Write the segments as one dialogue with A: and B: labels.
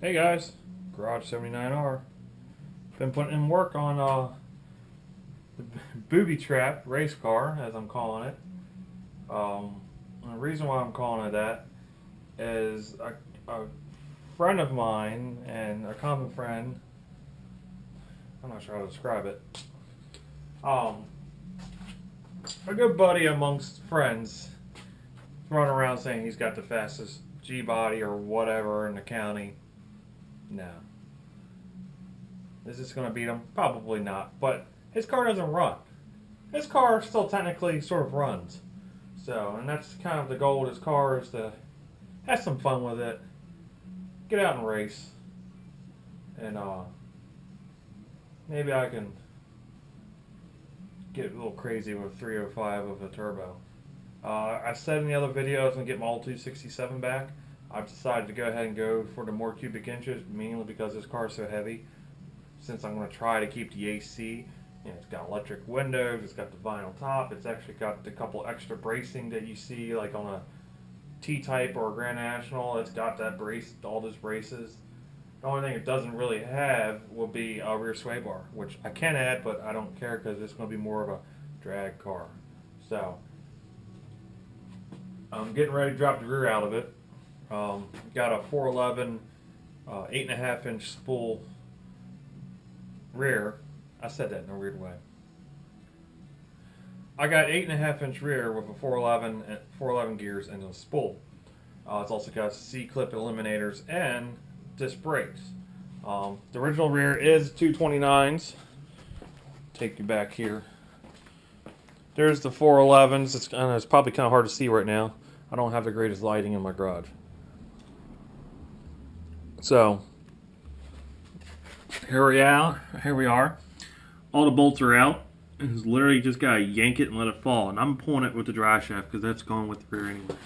A: Hey guys, Garage 79R. Been putting in work on the BoobyTrap race car, as I'm calling it. And the reason why I'm calling it that is a friend of mine and a common friend. I'm not sure how to describe it. A good buddy amongst friends running around saying he's got the fastest G body or whatever in the county. No. Is this going to beat him? Probably not. But his car doesn't run. His car still technically sort of runs. So, and that's kind of the goal of his car, is to have some fun with it. Get out and race. And maybe I can get a little crazy with 305 of a turbo. I said in the other video I was going to get my old 267 back. I've decided to go ahead and go for the more cubic inches, mainly because this car is so heavy. Since I'm going to try to keep the AC, it's got electric windows, it's got the vinyl top, it's actually got a couple extra bracing that you see like on a T-Type or a Grand National. It's got that brace, all those braces. The only thing it doesn't really have will be a rear sway bar, which I can add, but I don't care because it's going to be more of a drag car. So I'm getting ready to drop the rear out of it. Got a 411 8.5 inch spool rear. I said that in a weird way. I got 8.5 inch rear with a 411 gears and a spool. It's also got C-clip eliminators and disc brakes. The original rear is 229s. Take you back here. There's the 411s. It's probably kind of hard to see right now. I don't have the greatest lighting in my garage. So here we are. All the bolts are out. It's literally just gotta yank it and let it fall. And I'm pulling it with the dry shaft because that's going with the rear anyway.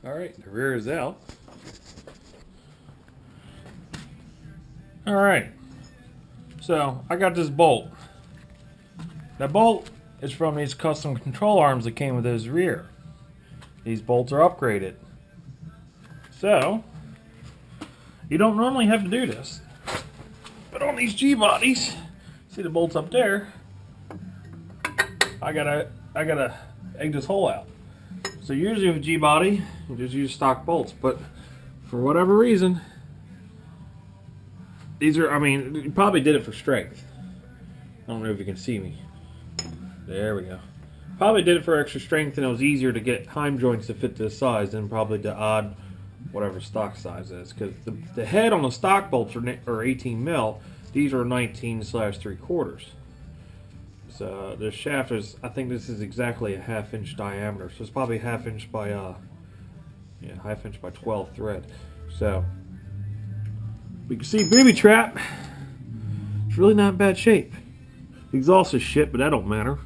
A: Alright, the rear is out. Alright, so I got this bolt. That bolt is from these custom control arms that came with this rear. These bolts are upgraded. So, you don't normally have to do this. But on these G bodies, see the bolts up there, I gotta egg this hole out. So usually with G body, you just use stock bolts, but for whatever reason, these are, you probably did it for strength. I don't know if you can see me. There we go. Probably did it for extra strength, and it was easier to get heim joints to fit this size than probably the odd, whatever stock size is. Because the head on the stock bolts are 18 mil. These are 19/3/4. So the shaft is, I think this is exactly a 1/2 inch diameter. So it's probably 1/2 inch by 1/2 inch by 12 thread. So we can see BoobyTrap. It's really not in bad shape. The exhaust is shit, but that don't matter.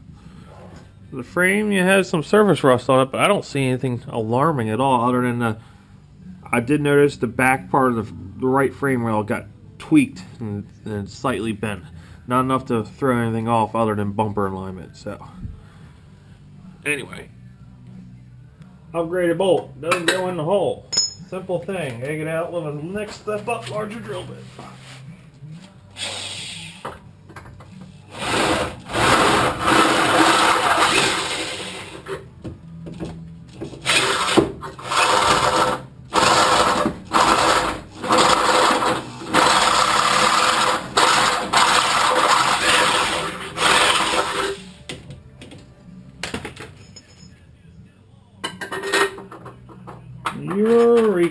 A: The frame, it has some surface rust on it, but I don't see anything alarming at all, other than I did notice the back part of the right frame rail got tweaked and slightly bent. Not enough to throw anything off other than bumper alignment. So anyway, upgraded bolt doesn't go in the hole. Simple thing. Egg it out with a next step up, larger drill bit.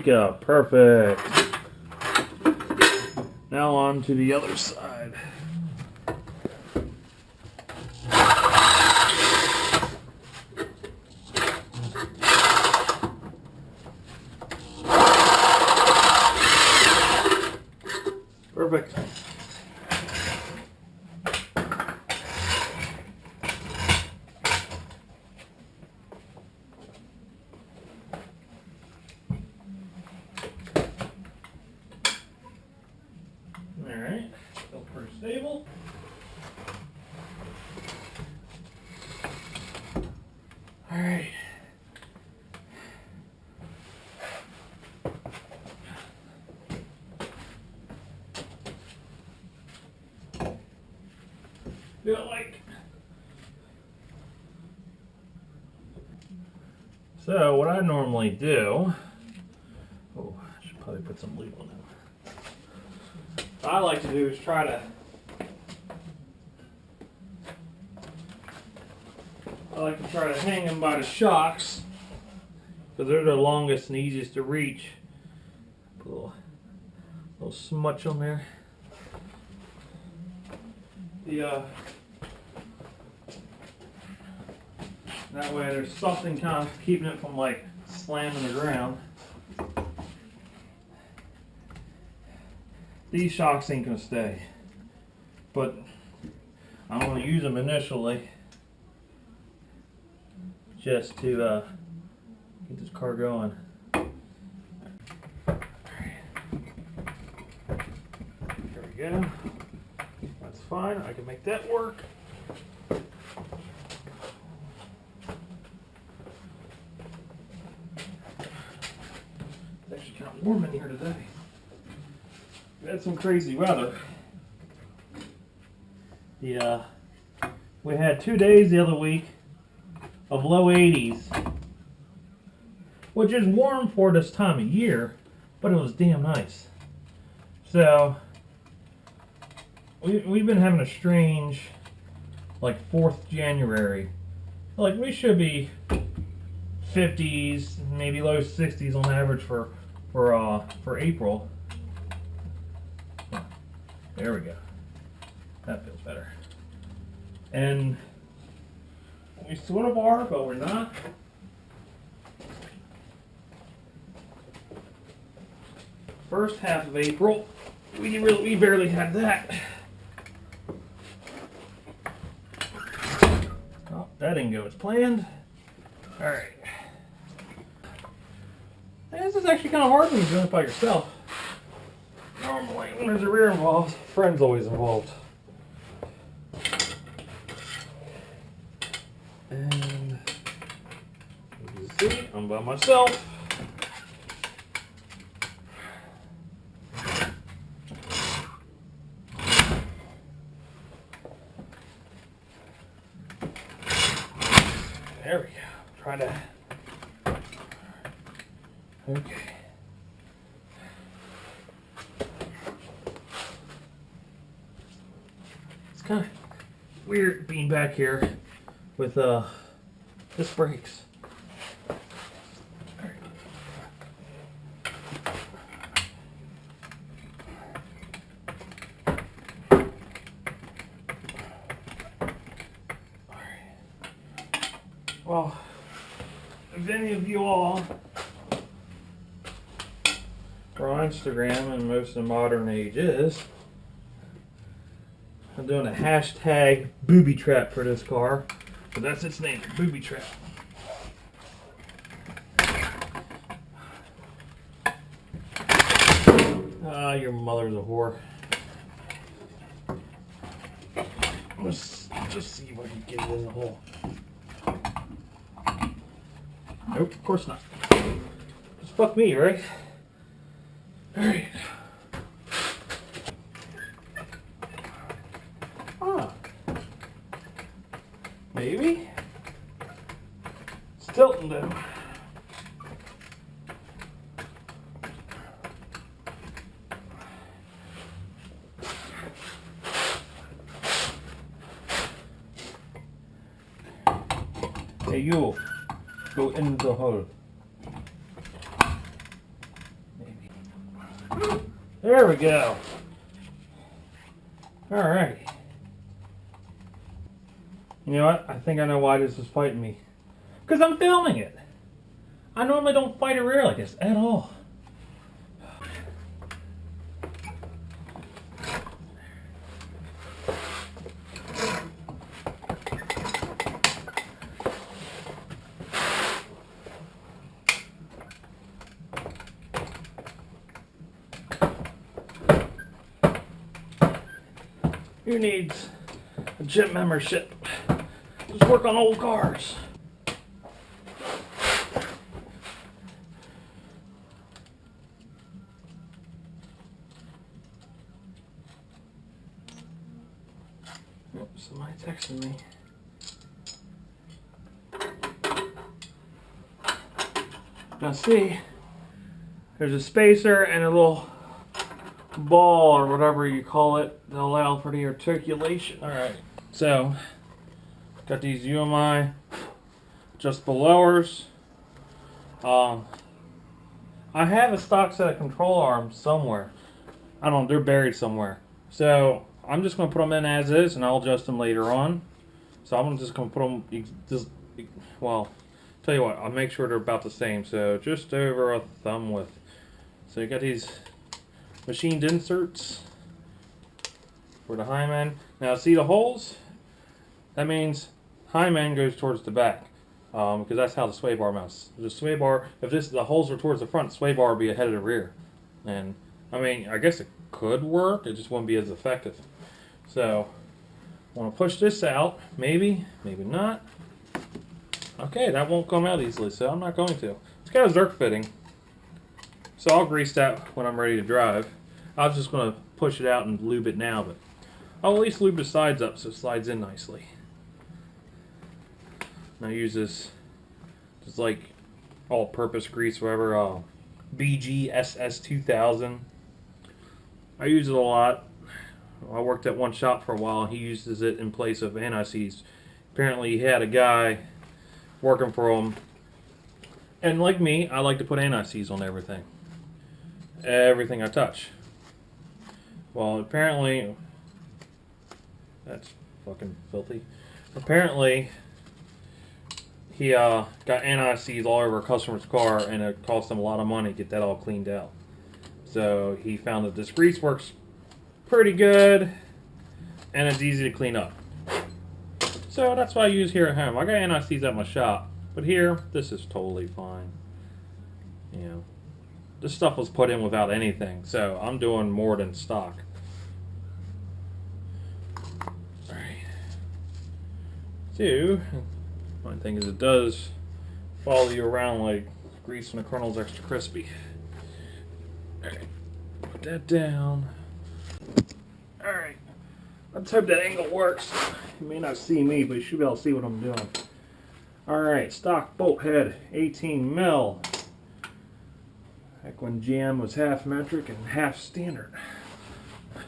A: go. Perfect. Now on to the other side. Perfect. Alright, still pretty stable. Alright. Do it like. So what I normally do, oh, I should probably put some lube on it. What I like to do is try to, hang them by the shocks because they're the longest and easiest to reach. Put a little smudge on there. That way there's something kind of keeping it from like slamming the ground. These shocks ain't gonna stay, but I'm gonna use them initially just to get this car going. There we go. That's fine. I can make that work. It's actually kind of warm in here today. We had some crazy weather. We had 2 days the other week of low 80s, which is warm for this time of year, but it was damn nice. So we've been having a strange, like 4th January. Like we should be 50s, maybe low 60s on average for April. There we go. That feels better. And we sort of are, but we're not. First half of April, we barely had that. Oh, that didn't go as planned. All right. This is actually kind of hard when you're doing it by yourself. Normally, when there's a rear involved, friend's always involved. And you can see, I'm by myself. There we go. Try to. Okay. It's kind of weird being back here with disc brakes. Well, if any of you all are on Instagram, and most of the modern age is, I'm doing a hashtag BoobyTrap for this car. So that's its name, BoobyTrap. Ah, your mother's a whore. Let's just see if I can get it in the hole. Nope, of course not. Just fuck me, right? Alright. Ah. Maybe. It's tilting though. Hey, you. Go in the hole. There we go. Alright. You know what? I think I know why this is fighting me. Because I'm filming it. I normally don't fight a rear like this at all. Who needs a gym membership? Just work on old cars. Oops, somebody texting me. Now see, there's a spacer and a little ball or whatever you call it that allow for the articulation. Alright, so got these UMI just belowers. I have a stock set of control arms somewhere. I don't know, they're buried somewhere. So I'm just going to put them in as is and I'll adjust them later on. So I'm just going to put them, well, tell you what, I'll make sure they're about the same. So just over a thumb width. So you got these machined inserts for the Hyman. Now see the holes? That means Hyman goes towards the back because that's how the sway bar mounts. The sway bar, if the holes are towards the front, the sway bar would be ahead of the rear. And I mean, I guess it could work, it just wouldn't be as effective. So I want to push this out, maybe not. Okay, that won't come out easily, so I'm not going to. It's got a Zerk fitting. So I'll grease that when I'm ready to drive. I was just going to push it out and lube it now, but I'll at least lube the sides up so it slides in nicely. And I use this just like all-purpose grease, whatever, BGSS 2000. I use it a lot. I worked at one shop for a while and he uses it in place of anti-seize. Apparently he had a guy working for him, and like me, I like to put anti-seize on everything. Everything I touch. Well, apparently, that's fucking filthy. Apparently, he got anti-seize all over a customer's car, and it cost him a lot of money to get that all cleaned out. So he found that this grease works pretty good, and it's easy to clean up. So that's what I use here at home. I got anti-seize at my shop, but here, this is totally fine. You know, this stuff was put in without anything, so I'm doing more than stock. Alright. So, one thing is it does follow you around like grease when the kernel's extra crispy. Alright, put that down. Alright, let's hope that angle works. You may not see me, but you should be able to see what I'm doing. Alright, stock bolt head, 18 mil. Back when GM was half metric and half standard. I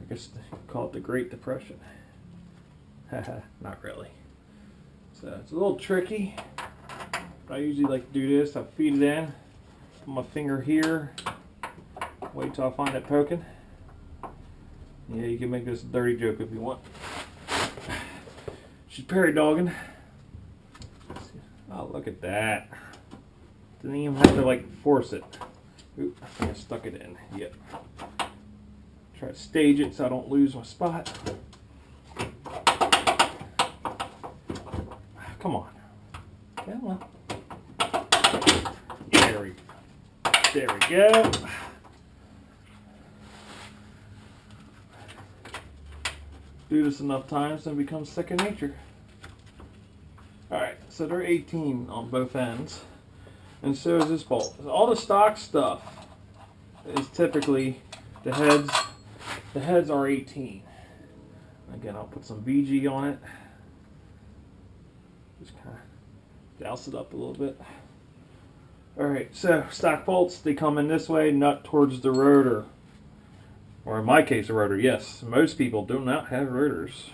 A: guess they call it the Great Depression. Haha, not really. So it's a little tricky. But I usually like to do this. I feed it in. Put my finger here. Wait till I find it poking. Yeah, you can make this a dirty joke if you want. She's Perry dogging. Oh, look at that. Didn't even have to like force it. Oop, I think I stuck it in. Yep. Try to stage it so I don't lose my spot. Come on. Come on. There we go. Do this enough times and it becomes second nature. Alright, so they're 18 on both ends. And so is this bolt. All the stock stuff is typically the heads are 18. Again, I'll put some VG on it. Just kind of douse it up a little bit. Alright, so stock bolts, they come in this way, nut towards the rotor. Or in my case, a rotor, yes. Most people do not have rotors.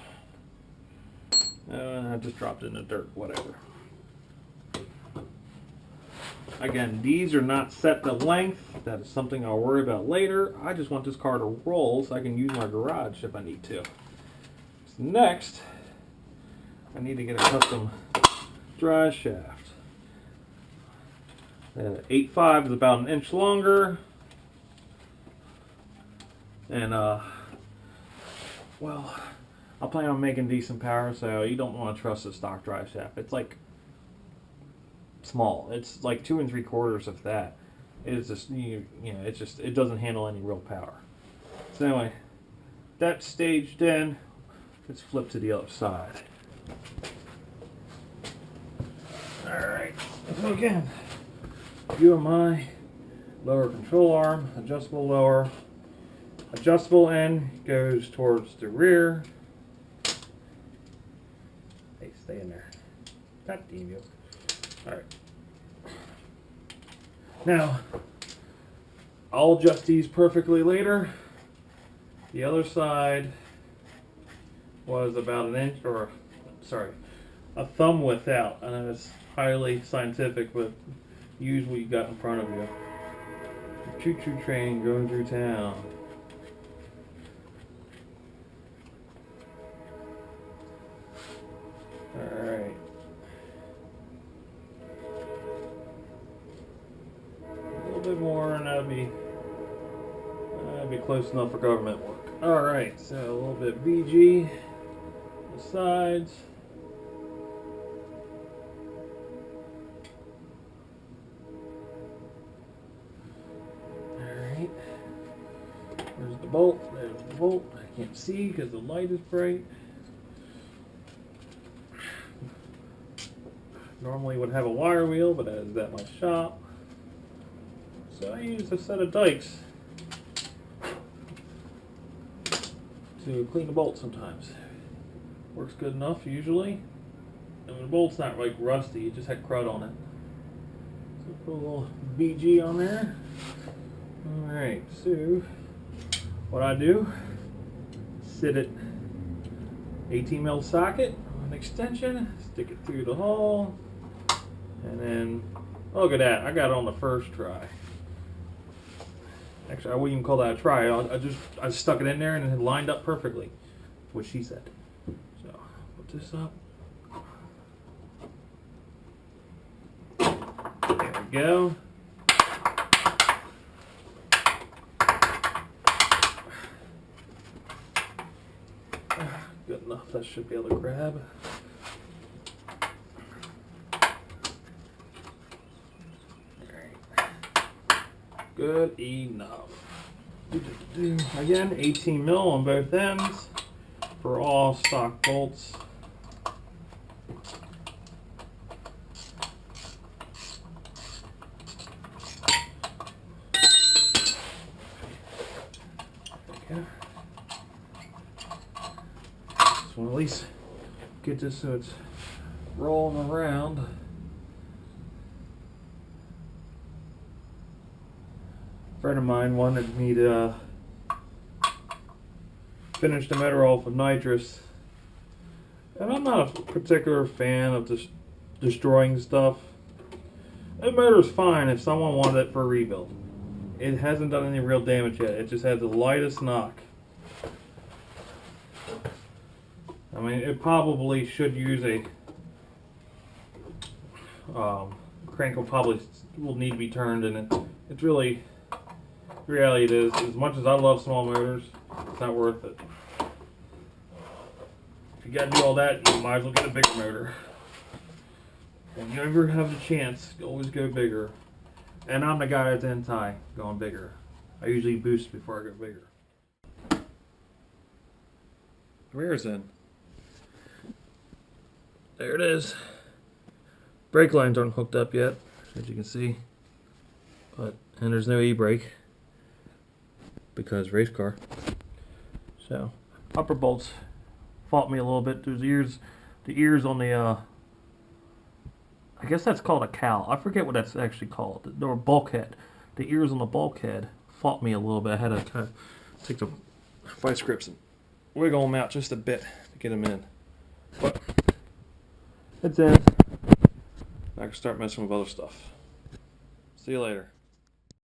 A: I just dropped it in the dirt, whatever. Again, these are not set to length. That is something I'll worry about later. I just want this car to roll so I can use my garage if I need to. So next, I need to get a custom drive shaft. 8.5 is about an inch longer. And, well, I plan on making decent power, so you don't want to trust the stock drive shaft. It's like small. It's like 2 3/4 of that. It's just it doesn't handle any real power. So anyway, that's staged in. Let's flip to the other side. All right. So again, view of my lower control arm, adjustable lower. Adjustable end goes towards the rear. Hey, stay in there. God damn you. Alright. Now, I'll adjust these perfectly later. The other side was about an inch, or, sorry, a thumb width out. I know it's highly scientific, but use what you got in front of you. Choo-choo train going through town. Alright. A little bit more and that'll be close enough for government work. Alright, so a little bit VG on the sides. Alright. There's the bolt. There's the bolt. I can't see because the light is bright. Normally would have a wire wheel, but that is at my shop. So I use a set of dikes to clean the bolt sometimes. Works good enough usually. And the bolt's not like rusty, it just had crud on it. So put a little BG on there. Alright, so what I do, sit it 18mm socket on extension, stick it through the hole. And then, look at that, I got it on the first try. Actually, I wouldn't even call that a try. I stuck it in there and it lined up perfectly. What she said. So, put this up. There we go. Good enough, that should be able to grab. Good enough. Again, 18mm on both ends for all stock bolts. Okay. Just want to at least get this so it's rolling around. A friend of mine wanted me to finish the motor off with nitrous, and I'm not a particular fan of just destroying stuff. The motor's fine if someone wanted it for a rebuild. It hasn't done any real damage yet. It just had the lightest knock. I mean, it probably should use a crank will need to be turned, and it's really. The reality it is, as much as I love small motors, it's not worth it. If you gotta do all that, you might as well get a bigger motor. When you ever have the chance, always go bigger. And I'm the guy that's anti going bigger. I usually boost before I go bigger. The rear's in. There it is. Brake lines aren't hooked up yet, as you can see. And there's no e-brake. Because race car. So upper bolts fought me a little bit. There's the ears on the I guess that's called a cowl. I forget what that's actually called. Or bulkhead. The ears on the bulkhead fought me a little bit. I had to kind of take the vice grips and wiggle them out just a bit to get them in. But it's in. I can start messing with other stuff. See you later.